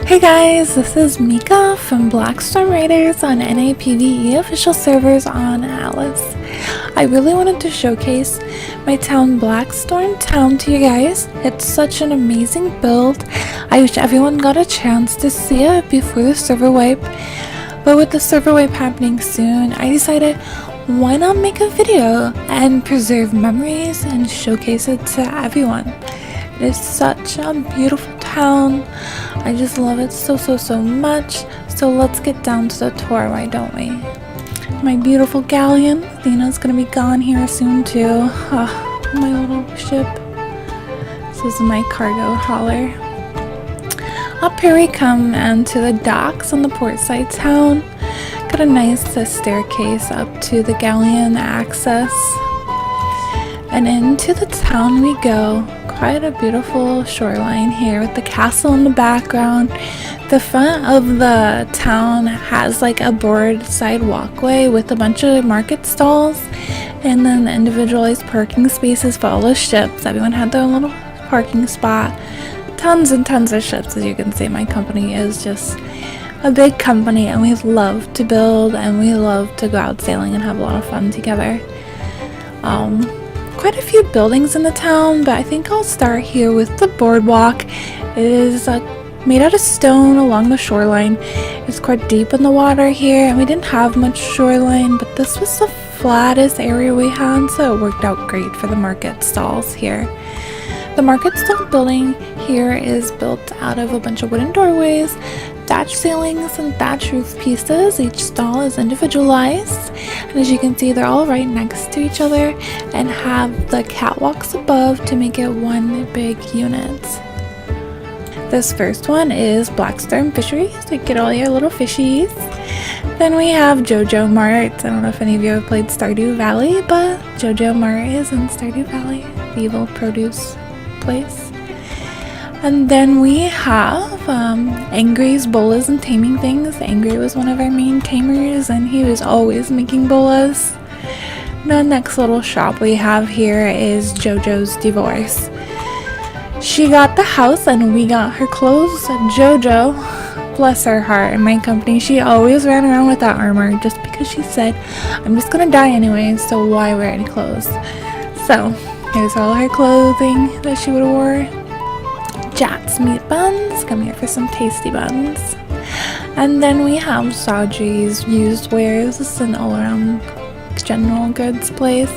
Hey guys, this is Miekka from Blackstorm Raiders on NA PVE official servers on Alice. I really wanted to showcase my town Blackstorm Town to you guys. It's such an amazing build. I wish everyone got a chance to see it before the server wipe. But with the server wipe happening soon, I decided why not make a video and preserve memories and showcase it to everyone. It is such a beautiful town. I just love it so much. So let's get down to the tour, why don't we? My beautiful galleon. Athena's gonna be gone here soon too. My little ship. This is my cargo hauler. Up here we come and to the docks on the portside town. Got a nice staircase up to the galleon access. And into the town we go. Quite a beautiful shoreline here with the castle in the background. The front of the town has like a board side walkway with a bunch of market stalls and then individualized parking spaces for all the ships. Everyone had their little parking spot. Tons and tons of ships, as you can see. My company is just a big company and we love to build and we love to go out sailing and have a lot of fun together. Quite a few buildings in the town, but I think I'll start here with the boardwalk. It is made out of stone along the shoreline. It's quite deep in the water here, and we didn't have much shoreline, but this was the flattest area we had, so it worked out great for the market stalls here. The market stall building here is built out of a bunch of wooden doorways, thatch ceilings, and thatch roof pieces. Each stall is individualized, and as you can see, they're all right next to each other and have the catwalks above to make it one big unit. This first one is Blackstorm Fisheries, so you get all your little fishies. Then we have Jojo Mart. I don't know if any of you have played Stardew Valley, but Jojo Mart is in Stardew Valley, the evil produce place. And then we have Angry's Bolas and Taming Things. Angry was one of our main tamers and he was always making bolas. The next little shop we have here is Jojo's Divorce. She got the house and we got her clothes. Jojo, bless her heart, in my company, she always ran around with that armor just because she said, I'm just gonna die anyways, so why wear any clothes? So here's all her clothing that she would have wore. Jat's meat buns, come here for some tasty buns. And then we have Saudry's used wares. This is an all-around general goods place.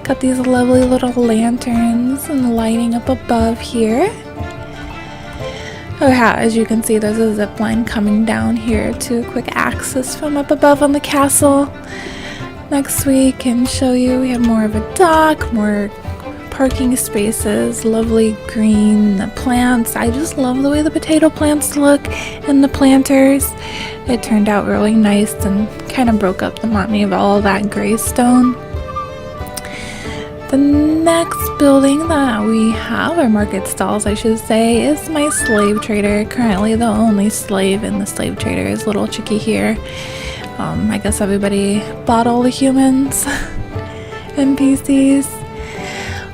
Got these lovely little lanterns and lighting up above here. As you can see, there's a zip line coming down here to quick access from up above on the castle. Next we can show you, we have more of a dock, more parking spaces, lovely green plants. I just love the way the potato plants look and the planters. It turned out really nice and kind of broke up the monotony of all that gray stone. The next building that we have, or market stalls I should say, is my slave trader. Currently the only slave in the slave trader is little Chicky here. I guess everybody bought all the humans, NPCs.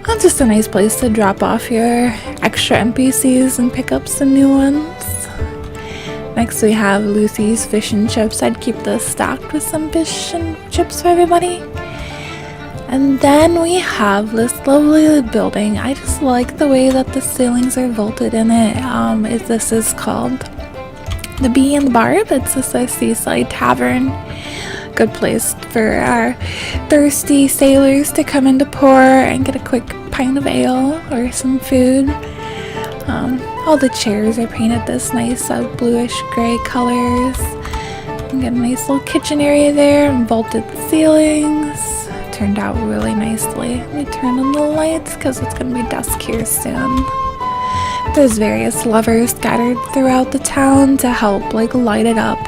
It's just a nice place to drop off your extra NPCs and pick up some new ones. Next we have Lucy's Fish and Chips. I'd keep this stocked with some fish and chips for everybody. And then we have this lovely building. I just like the way that the ceilings are vaulted in it. This is called the Bee and the Barb. It's just a seaside tavern. Good place for our thirsty sailors to come into port and get a quick pint of ale or some food. All the chairs are painted this nice bluish gray colors. You get a nice little kitchen area there and vaulted ceilings. Turned out really nicely. Let me turn on the lights because it's going to be dusk here soon. There's various levers scattered throughout the town to help light it up.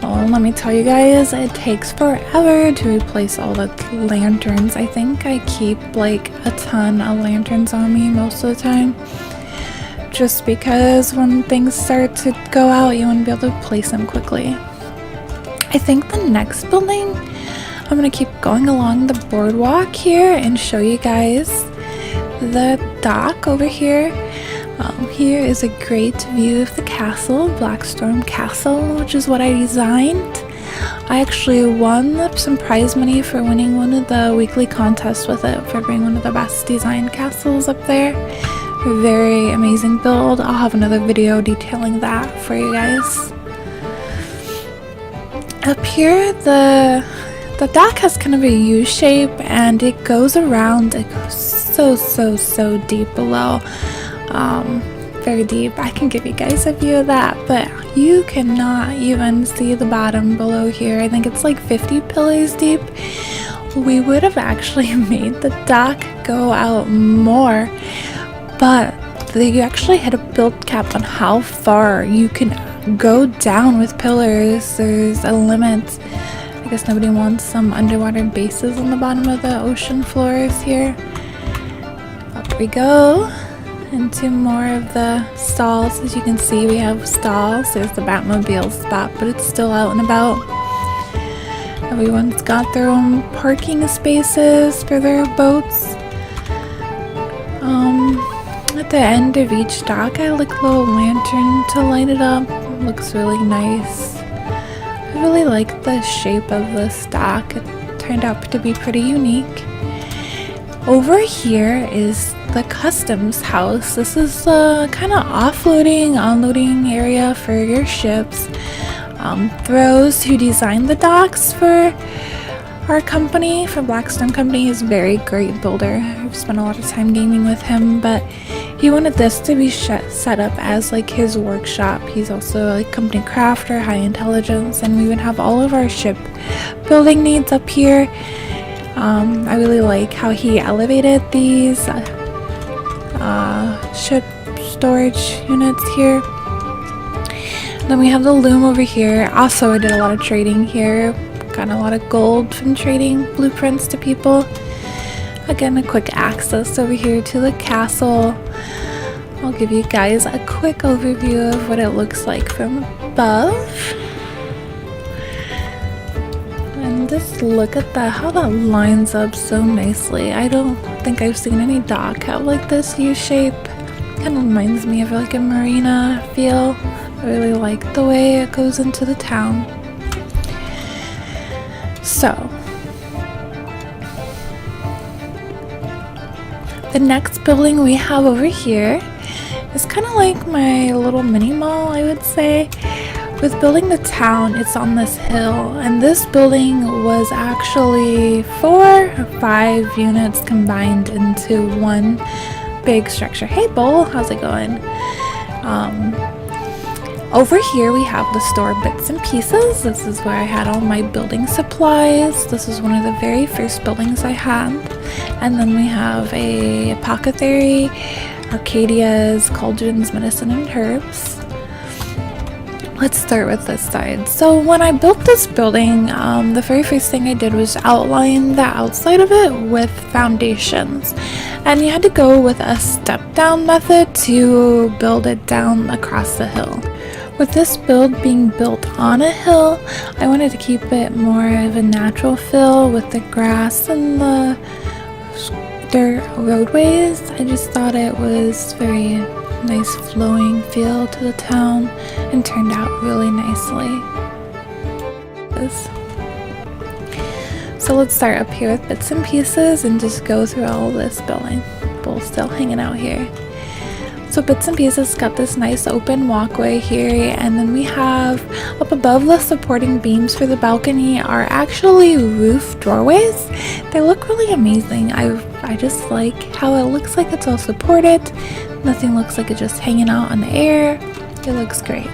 Oh, let me tell you guys, it takes forever to replace all the lanterns. I think I keep a ton of lanterns on me most of the time. Just because when things start to go out, you want to be able to replace them quickly. I think the next building, I'm going to keep going along the boardwalk here and show you guys the dock over here. Here is a great view of the castle, Blackstorm Castle, which is what I designed. I actually won some prize money for winning one of the weekly contests with it for being one of the best designed castles up there. Very amazing build. I'll have another video detailing that for you guys. Up here, the dock has kind of a U shape and it goes around. It goes so deep below. Very deep. I can give you guys a view of that, but you cannot even see the bottom below here. I think it's like 50 pillars deep. We would have actually made the dock go out more, but they actually had a build cap on how far you can go down with pillars. There's a limit. I guess nobody wants some underwater bases on the bottom of the ocean floors here. Up we go into more of the stalls. As you can see, we have stalls. There's the Batmobile spot, but it's still out and about. Everyone's got their own parking spaces for their boats. At the end of each dock, I like a little lantern to light it up. It looks really nice. I really like the shape of this dock. It turned out to be pretty unique. Over here is the customs house. This is a kind of offloading, unloading area for your ships. Throws, who designed the docks for our company, for Blackstorm Company, is a very great builder. I've spent a lot of time gaming with him, but he wanted this to be set up as like his workshop. He's also a company crafter, high intelligence, and we would have all of our ship building needs up here. I really like how he elevated these ship storage units here. Then we have the loom over here. Also, I did a lot of trading here. Got a lot of gold from trading blueprints to people. Again, a quick access over here to the castle. I'll give you guys a quick overview of what it looks like from above. And just look at that, how that lines up so nicely. I don't think I've seen any dock have like this U shape. Kind of reminds me of like a marina feel. I really like the way it goes into the town. So, the next building we have over here is kind of like my little mini mall, I would say. With building the town, it's on this hill, and this building was actually 4 or 5 units combined into one big structure. Hey Bull, how's it going? Over here we have the store Bits and Pieces. This is where I had all my building supplies. This is one of the very first buildings I had. And then we have a apothecary, Achaidh's, cauldrons, medicine, and herbs. Let's start with this side. So when I built this building, the very first thing I did was outline the outside of it with foundations. And you had to go with a step down method to build it down across the hill. With this build being built on a hill, I wanted to keep it more of a natural feel with the grass and the dirt roadways. I just thought it was very nice flowing feel to the town and turned out really nicely. So let's start up here with Bits and Pieces and just go through all this building. Bull's still hanging out here. So Bits and Pieces got this nice open walkway here, and then we have up above the supporting beams for the balcony are actually roof doorways. They look really amazing. I just like how it looks like it's all supported. Nothing looks like it's just hanging out in the air. It looks great.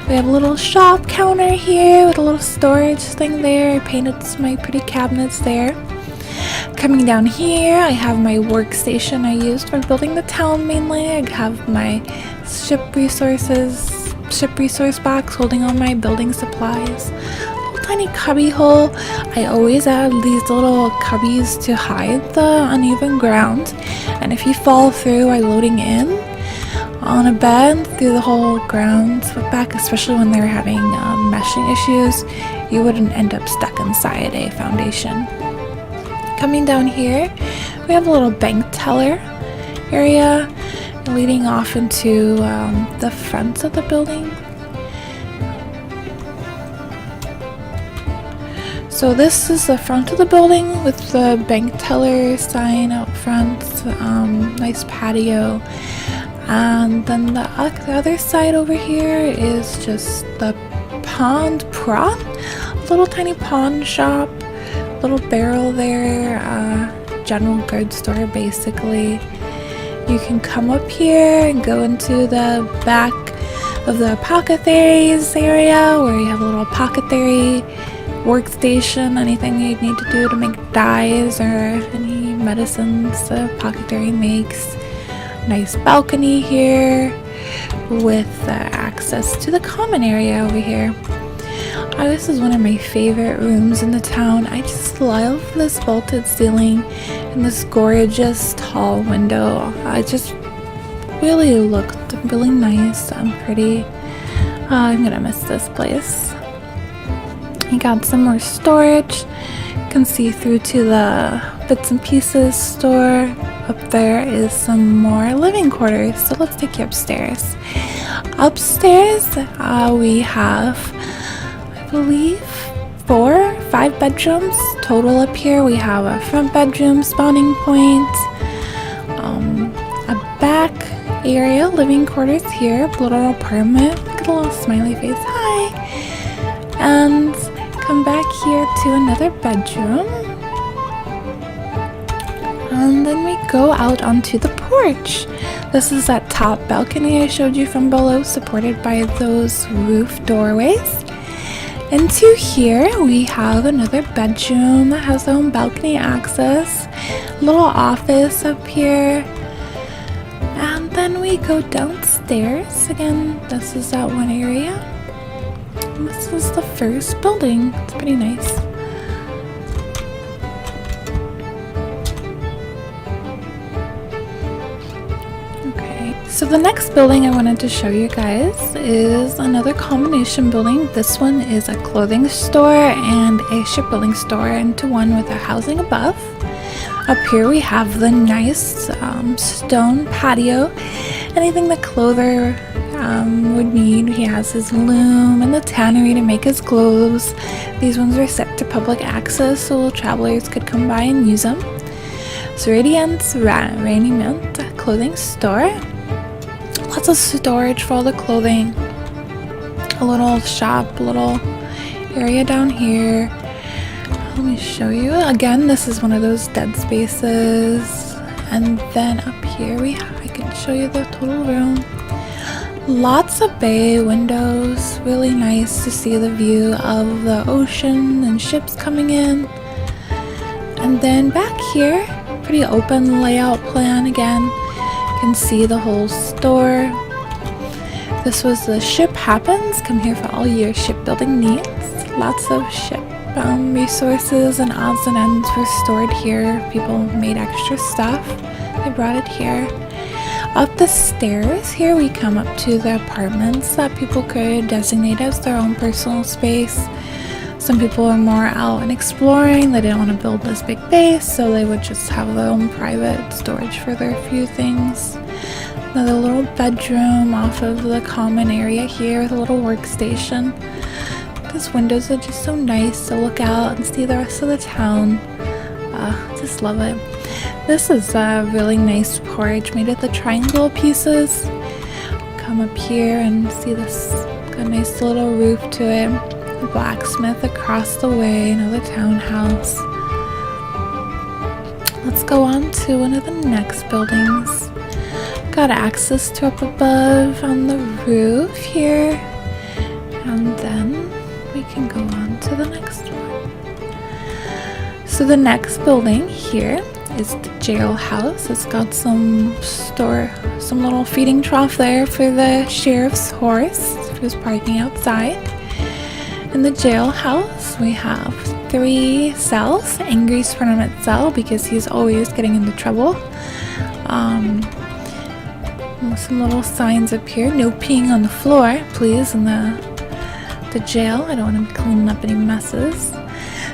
We have a little shop counter here with a little storage thing there. I painted my pretty cabinets there. Coming down here, I have my workstation I used for building the town mainly. I have my ship resource box holding all my building supplies. Little tiny cubby hole. I always add these little cubbies to hide the uneven ground. And if you fall through while loading in on a bed through the whole ground back, especially when they're having meshing issues, you wouldn't end up stuck inside a foundation. Coming down here, we have a little bank teller area. leading off into the front of the building. So this is the front of the building with the bank teller sign out front, nice patio. And then the other side over here is just the prawn, little tiny pawn shop, little barrel there, general goods store basically. You can come up here and go into the back of the apothecaries area where you have a little apothecary workstation, anything you'd need to do to make dyes or any medicines the apothecary makes. Nice balcony here with access to the common area over here. This is one of my favorite rooms in the town. I just love this vaulted ceiling and this gorgeous tall window. It just really looked really nice and pretty. I'm gonna miss this place. You got some more storage. You can see through to the bits and pieces store. Up there is some more living quarters, so let's take you upstairs. Upstairs we have, I believe, 5 bedrooms total up here. We have a front bedroom spawning point, a back area, living quarters here, little apartment. Look at a little smiley face, hi! And come back here to another bedroom. And then we go out onto the porch. This is that top balcony I showed you from below, supported by those roof doorways. Into here we have another bedroom that has their own balcony access, little office up here. And then we go downstairs. Again, this is that one area. And this is the first building. It's pretty nice. So the next building I wanted to show you guys is another combination building. This one is a clothing store and a shipbuilding store into one with a housing above. Up here we have the nice stone patio. Anything the clother would need. He has his loom and the tannery to make his clothes. These ones are set to public access so travelers could come by and use them. So Radiant's Raiment clothing store. Lots of storage for all the clothing. A little shop, a little area down here. Let me show you. Again, this is one of those dead spaces. And then up here I can show you the total room. Lots of bay windows. Really nice to see the view of the ocean and ships coming in. And then back here, pretty open layout plan again. Can see the whole store. This was the Ship Happens. Come here for all your shipbuilding needs. Lots of ship resources and odds and ends were stored here. People made extra stuff. They brought it here. Up the stairs here we come up to the apartments that people could designate as their own personal space. Some people are more out and exploring. They didn't want to build this big base, so they would just have their own private storage for their few things. Another little bedroom off of the common area here with a little workstation. These windows are just so nice to look out and see the rest of the town. Just love it. This is a really nice porch made of the triangle pieces. Come up here and see this. Got a nice little roof to it. Blacksmith across the way, another townhouse. Let's go on to one of the next buildings. Got access to up above on the roof here, and then we can go on to the next one. So the next building here is the Jailhouse. It's got some little feeding trough there for the sheriff's horse if he was parking outside. In the Jailhouse, we have 3 cells. Angry's permanent cell because he's always getting into trouble. Some little signs up here. No peeing on the floor, please, in the jail. I don't want to be cleaning up any messes.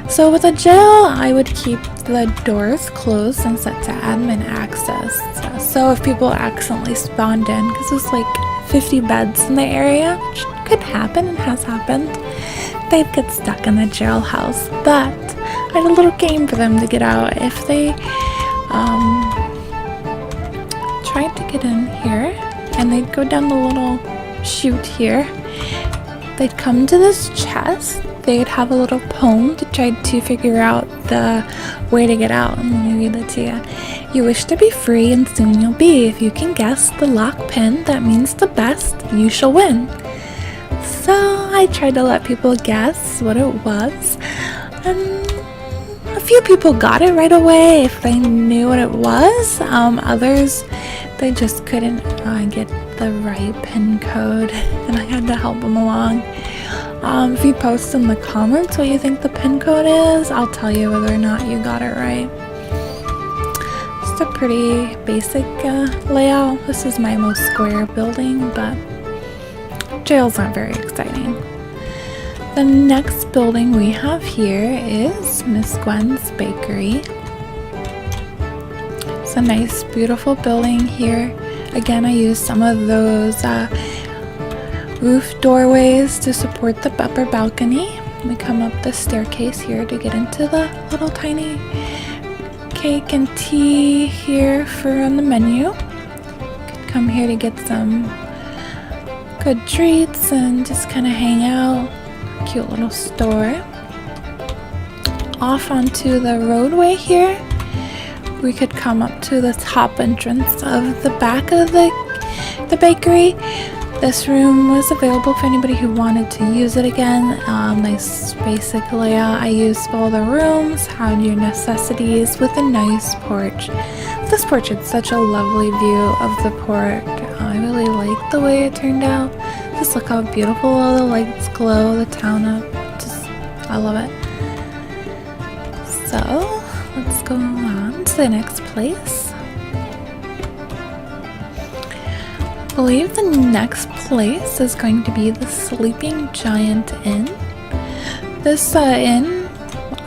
So with a jail, I would keep the doors closed and set to admin access. So if people accidentally spawned in, because there's like 50 beds in the area, which could happen and has happened, they'd get stuck in the jailhouse. But I had a little game for them to get out. If they tried to get in here, and they'd go down the little chute here, they'd come to this chest. They'd have a little poem to try to figure out the way to get out. Let me read it to you. You wish to be free, and soon you'll be. If you can guess the lock pin that means the best, you shall win. So I tried to let people guess what it was, and a few people got it right away if they knew what it was. Others, they just couldn't get the right pin code, and I had to help them along. If you post in the comments what you think the pin code is, I'll tell you whether or not you got it right. Just a pretty basic layout. This is my most square building, but jail's not very exciting. The next building we have here is Miss Gwen's Bakery. It's a nice, beautiful building here. Again, I used some of those roof doorways to support the upper balcony. We come up the staircase here to get into the little tiny cake and tea here for on the menu. Could come here to get some good treats and just kind of hang out. Cute little store. Off onto the roadway here, we could come up to the top entrance of the back of the bakery. This room was available for anybody who wanted to use it again. Nice basic layout. I used all the rooms, had your necessities with a nice porch. This porch had such a lovely view of the port. I really liked the way it turned out. Just look how beautiful all the lights glow the town up. I love it. So let's go on to the next place. I believe the next place is going to be the Sleeping Giant Inn. This inn,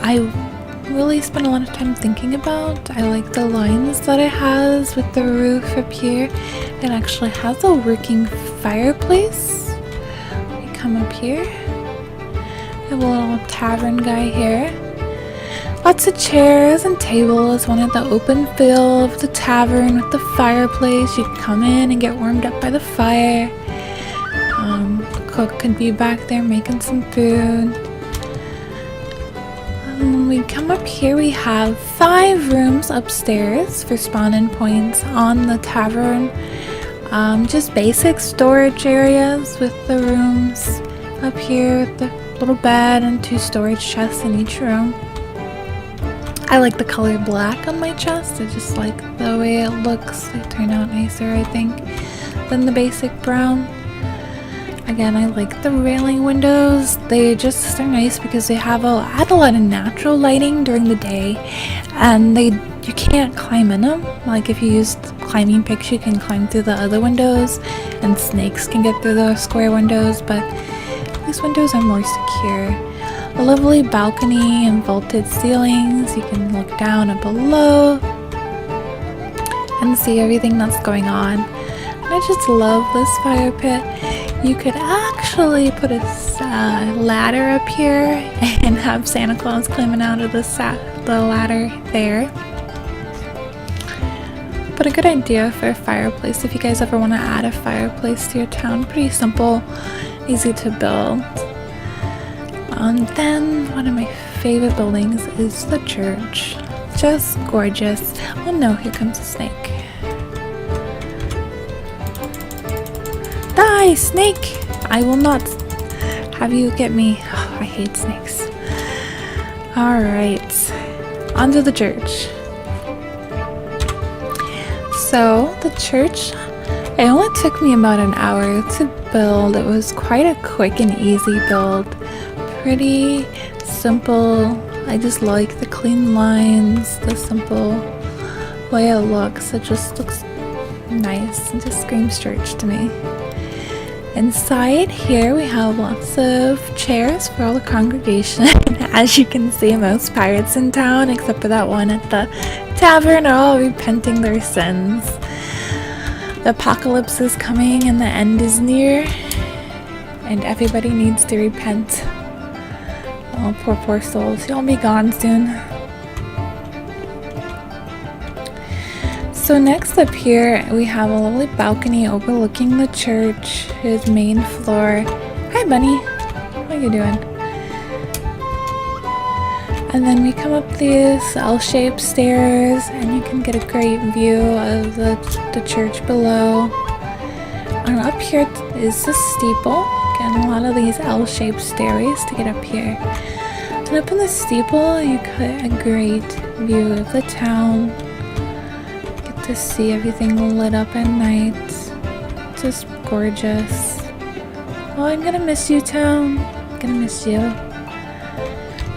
I really spent a lot of time thinking about. I like the lines that it has with the roof up here. It actually has a working fireplace. We come up here. We have a little tavern guy here. Lots of chairs and tables, one at the open feel of the tavern with the fireplace. You can come in and get warmed up by the fire. The cook could be back there making some food. When we come up here, we have 5 rooms upstairs for spawn-in points on the tavern. Just basic storage areas with the rooms up here with the little bed and 2 storage chests in each room. I like the color black on my chest. I just like the way it looks. They turn out nicer, I think, than the basic brown. Again, I like the railing windows. They just are nice because they add a lot of natural lighting during the day, and you can't climb in them. Like if you use climbing picks, you can climb through the other windows, and snakes can get through the square windows, but these windows are more secure. A lovely balcony and vaulted ceilings. You can look down and below and see everything that's going on. And I just love this fire pit. You could actually put a ladder up here and have Santa Claus climbing out of the ladder there. But a good idea for a fireplace if you guys ever want to add a fireplace to your town. Pretty simple, easy to build. And then one of my favorite buildings is the church. Just gorgeous. Oh no, here comes a snake. Die, snake! I will not have you get me. Oh, I hate snakes. Alright, onto the church. So, the church, it only took me about an hour to build. It was quite a quick and easy build. Pretty simple. I just like the clean lines, the simple way it looks. It just looks nice. It just screams church to me. Inside here we have lots of chairs for all the congregation. As you can see, most pirates in town, except for that one at the tavern, are all repenting their sins. The apocalypse is coming and the end is near, and everybody needs to repent. Oh, poor souls. You'll be gone soon. So next up here, we have a lovely balcony overlooking the church, his main floor. Hi, Bunny. How are you doing? And then we come up these L-shaped stairs, and you can get a great view of the church below. And up here is the steeple. Again, a lot of these L-shaped stairways to get up here. And up in the steeple, you get a great view of the town. Get to see everything lit up at night. Just gorgeous. Oh, I'm gonna miss you, town. I'm gonna miss you.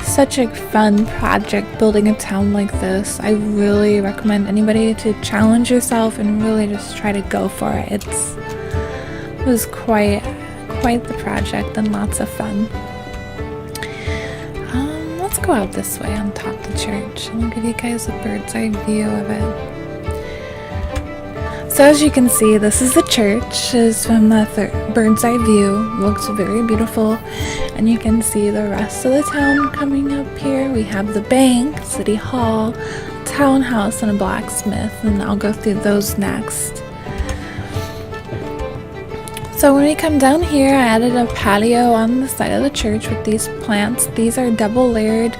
Such a fun project building a town like this. I really recommend anybody to challenge yourself and really just try to go for it. It was quite the project and lots of fun. Let's go out this way on top of the church and I'll give you guys a bird's eye view of it. So as you can see, this is the church. Is from the bird's eye view. Looks very beautiful, and you can see the rest of the town coming up here. We have the bank, city hall, townhouse, and a blacksmith, and I'll go through those next. So when we come down here, I added a patio on the side of the church with these plants. These are double layered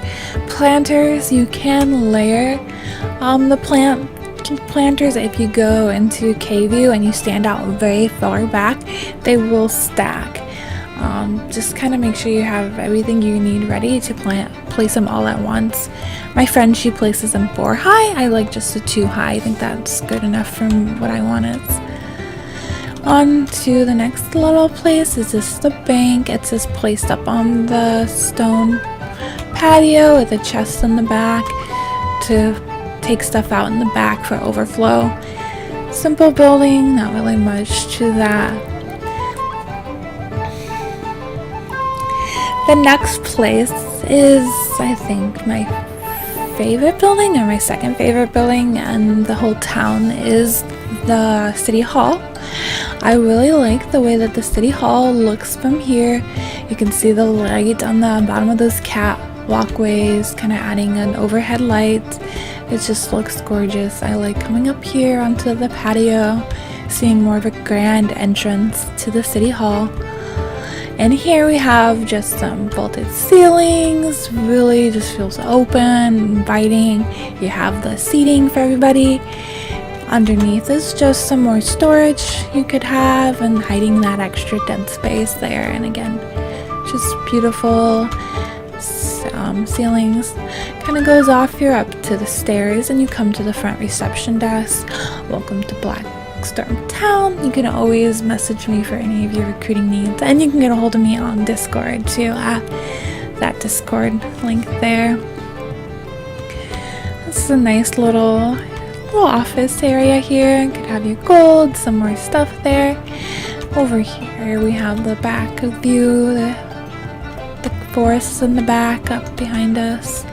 planters. You can layer the planters. If you go into K-view and you stand out very far back, they will stack. Just kind of make sure you have everything you need ready to place them all at once. My friend, she places them 4 high. I like just the 2 high. I think that's good enough from what I wanted. On to the next little place. Is this the bank? It's just placed up on the stone patio with a chest in the back to take stuff out in the back for overflow. Simple building, not really much to that. The next place is, I think, my favorite building, or my second favorite building, and the whole town is the city hall. I really like the way that the city hall looks from here. You can see the light on the bottom of those cat walkways, kind of adding an overhead light. It just looks gorgeous. I like coming up here onto the patio, seeing more of a grand entrance to the city hall. And here we have just some vaulted ceilings. Really just feels open, inviting. You have the seating for everybody. Underneath is just some more storage you could have, and hiding that extra dead space there. And again, just beautiful ceilings. Kind of goes off. You're up to the stairs and you come to the front reception desk. Welcome to Blackstorm Town. You can always message me for any of your recruiting needs, and you can get a hold of me on Discord too at that Discord link there. This is a nice little office area here. You could have your gold, some more stuff there. Over here we have the back view, the forests in the back up behind us.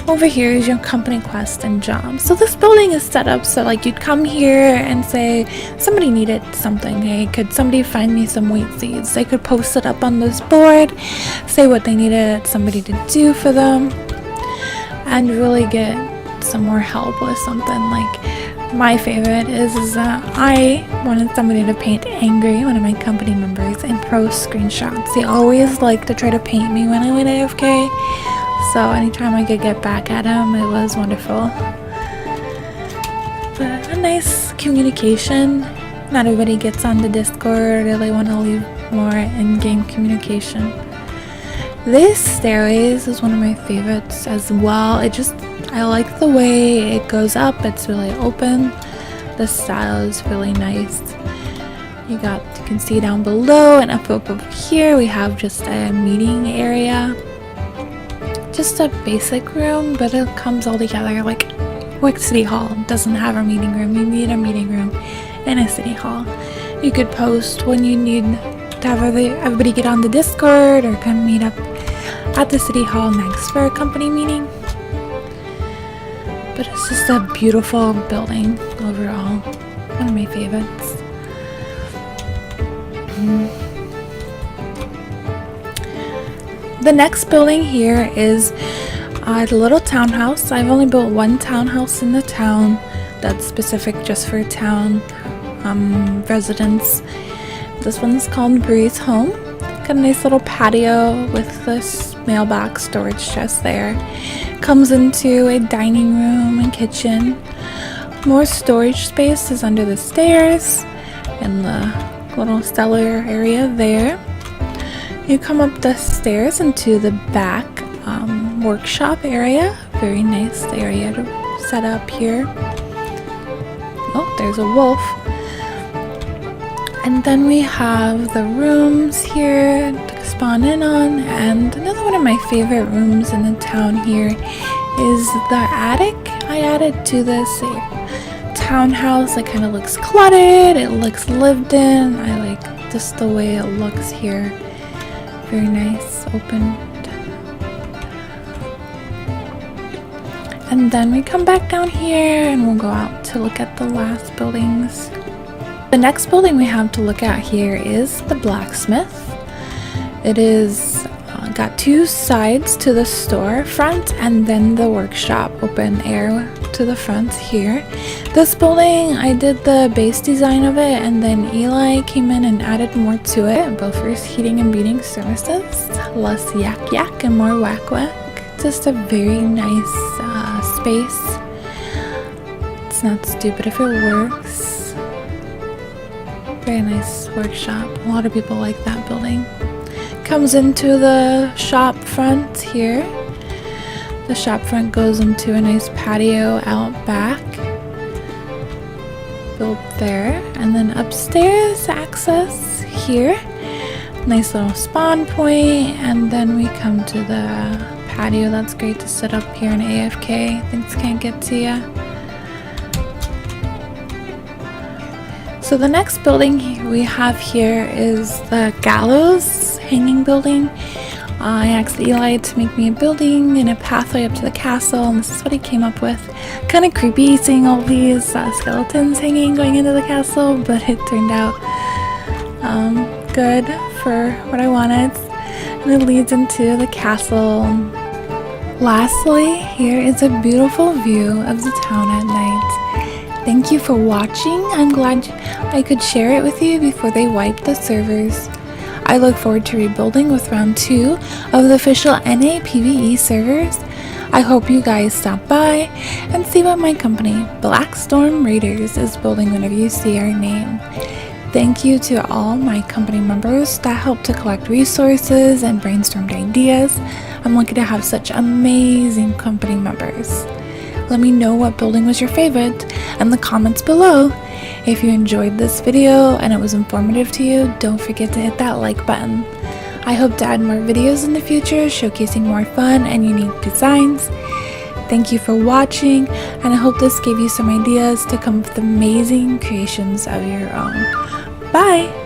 Over here is your company quest and jobs. So this building is set up so like you'd come here and say somebody needed something. Hey, could somebody find me some wheat seeds? They could post it up on this board, say what they needed somebody to do for them, and really get some more help with something. Like my favorite is that I wanted somebody to paint Angry, one of my company members, and post screenshots. They always like to try to paint me when I went AFK, so anytime I could get back at him, it was wonderful. But a nice communication. Not everybody gets on the Discord, or they want to leave more in-game communication. This stairways is one of my favorites as well. I like the way it goes up. It's really open. The style is really nice. You can see down below, and up over here we have just a meeting area. Just a basic room, but it comes all together like City Hall doesn't have a meeting room. You need a meeting room in a city hall. You could post when you need to have everybody get on the Discord, or come meet up at the city hall next for a company meeting. But it's just a beautiful building overall. One of of my favorites. The next building here is the little townhouse. I've only built one townhouse in the town that's specific just for town residents. This one's called Bree's Home. Got a nice little patio with this mailbox storage chest there. Comes into a dining room and kitchen. More storage space is under the stairs and the little cellar area there. You come up the stairs into the back workshop area. Very nice area to set up here. Oh, there's a wolf. And then we have the rooms here to spawn in on, and another one of my favorite rooms in the town here is the attic. I added to this townhouse. It kind of looks cluttered, it looks lived in. I like just the way it looks here. Very nice, open. And then we come back down here and we'll go out to look at the last buildings. The next building we have to look at here is the Blacksmith. It is got two sides to the store front and then the workshop open air to the front here. This building, I did the base design of it and then Eli came in and added more to it, both for heating and beating services, less yak yak and more whack whack. Just a very nice space. It's not stupid if it works. Very nice workshop. A lot of people like that building. Comes into the shop front here. The shop front goes into a nice patio out back. Built there. And then upstairs access here. Nice little spawn point. And then we come to the patio. That's great to sit up here in AFK. Things can't get to you. So the next building we have here is the Gallows hanging building. I asked Eli to make me a building and a pathway up to the castle, and this is what he came up with. Kind of creepy seeing all these skeletons hanging going into the castle, but it turned out good for what I wanted. And it leads into the castle. Lastly, here is a beautiful view of the town at night. Thank you for watching. I'm glad I could share it with you before they wipe the servers. I look forward to rebuilding with round 2 of the official NA PVE servers. I hope you guys stop by and see what my company, Blackstorm Raiders, is building whenever you see our name. Thank you to all my company members that helped to collect resources and brainstormed ideas. I'm lucky to have such amazing company members. Let me know what building was your favorite in the comments below. If you enjoyed this video and it was informative to you, don't forget to hit that like button. I hope to add more videos in the future showcasing more fun and unique designs. Thank you for watching, and I hope this gave you some ideas to come up with amazing creations of your own. Bye!